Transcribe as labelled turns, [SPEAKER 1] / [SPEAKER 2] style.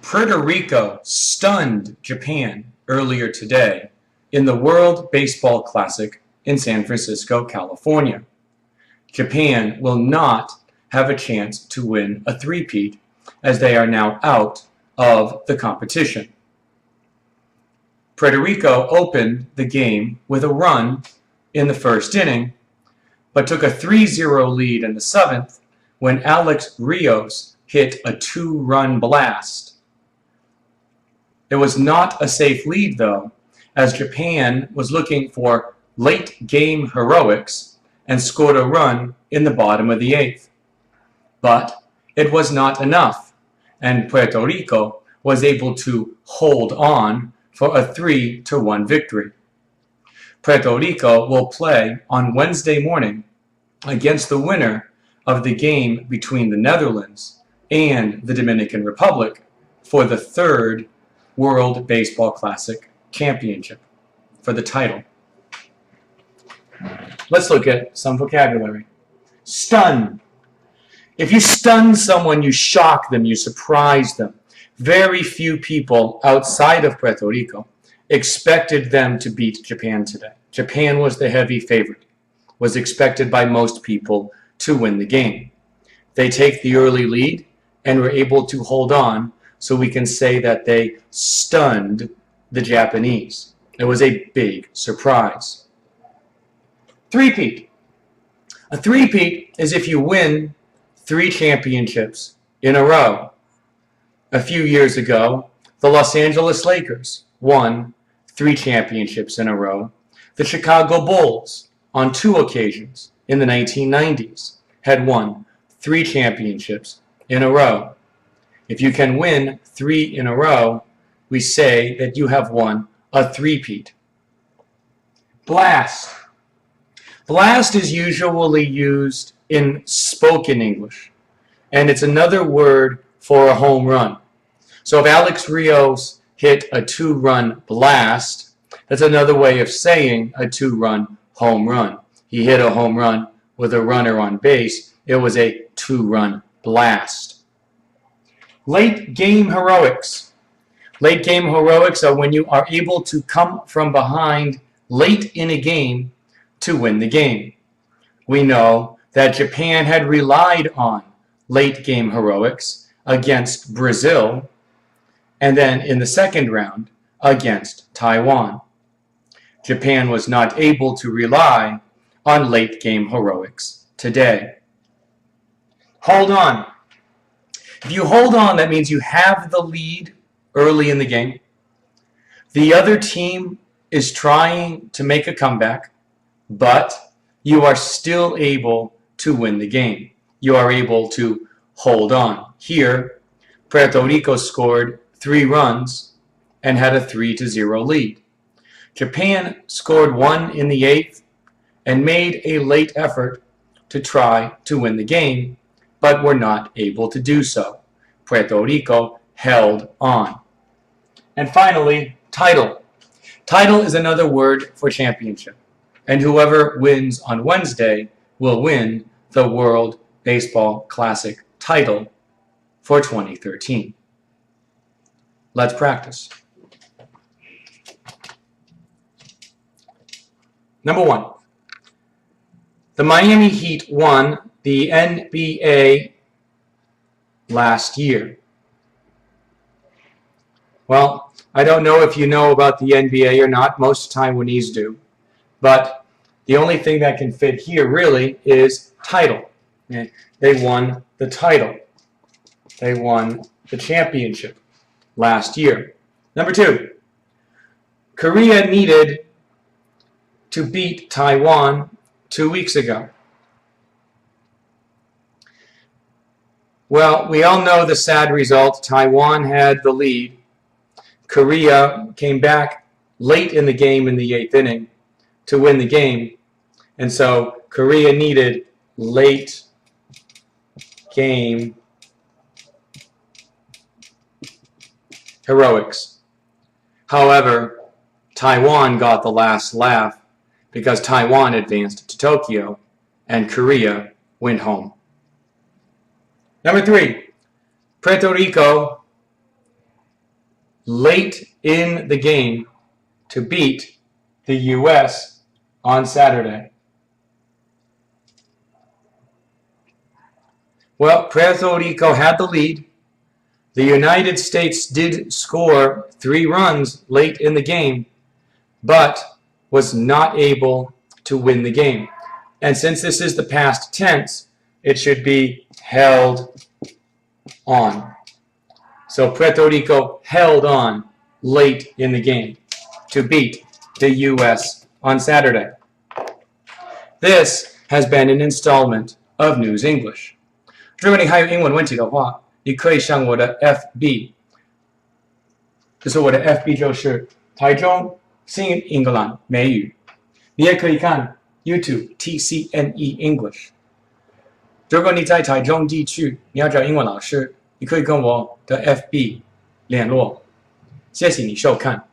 [SPEAKER 1] Puerto Rico stunned Japan earlier today in the World Baseball Classic in San Francisco, California. Japan will not have a chance to win a three-peat as they are now out of the competition. Puerto Rico opened the game with a run in the first inning, but took a 3-0 lead in the seventh when Alex Rios hit a two-run blast. It was not a safe lead, though, as Japan was looking for late-game heroics and scored a run in the bottom of the eighth. But it was not enough, and Puerto Rico was able to hold on for a 3-1 victory. Puerto Rico will play on Wednesday morning against the winner of the game between the Netherlands and the Dominican Republic for the third World Baseball Classic Championship for the title. Let's look at some vocabulary. Stun. If you stun someone, you shock them, you surprise them. Very few people outside of Puerto Rico expected them to beat Japan today. Japan was the heavy favorite, was expected by most people to win the game. They take the early lead and were able to hold on, so we can say that they stunned the Japanese. It was a big surprise. Three-peat. A three-peat is if you win 3 championships in a row. A few years ago, the Los Angeles Lakers won 3 championships in a row. The Chicago Bulls, on 2 occasions in the 1990s, had won 3 championships in a row. If you can win 3 in a row, we say that you have won a three-peat. Blast. Blast is usually used in spoken English, and it's another word for a home run. So if Alex Rios hit a 2-run blast, that's another way of saying a 2-run home run. He hit a home run with a runner on base. It was a 2-run blast. Late game heroics. Late game heroics are when you are able to come from behind late in a game to win the game. We know that Japan had relied on late game heroics against Brazil and then in the second round against Taiwan. Japan was not able to rely on late game heroics today. Hold on. If you hold on, that means you have the lead early in the game. The other team is trying to make a comeback, but you are still able to win the game. You are able to hold on. Here, Puerto Rico scored 3 runs and had a 3-0 lead. Japan scored 1 in the 8th and made a late effort to try to win the game, but were not able to do so. Puerto Rico held on. And finally, title. Title is another word for championship, and whoever wins on Wednesday will win the World Baseball Classic title for 2013. Let's practice. Number 1. The Miami Heat won the NBA last year. Well, I don't know if you know about the NBA or not. Most Taiwanese do. But the only thing that can fit here really is title. They won the title. They won the championship last year. Number 2. Korea needed to beat Taiwan 2 weeks ago. Well, we all know the sad result. Taiwan had the lead. Korea came back late in the game in the 8th inning to win the game. And so Korea needed late game heroics. However, Taiwan got the last laugh because Taiwan advanced to Tokyo and Korea went home. Number 3, Puerto Rico late in the game to beat the U.S. on Saturday. Well, Puerto Rico had the lead. The United States did score 3 runs late in the game, but was not able to win the game. And since this is the past tense, it should be held on. So Puerto Rico held on late in the game to beat the U.S. on Saturday. This has been an installment of News English. 如果你还有英文问题的话，你可以上我的 FB， 就是我的 FB 就是台中新英格兰美语。你也可以看 YouTube TCNEEnglish。如果你在台中地区，你要找英文老师，你可以跟我的 FB 联络。谢谢你收看。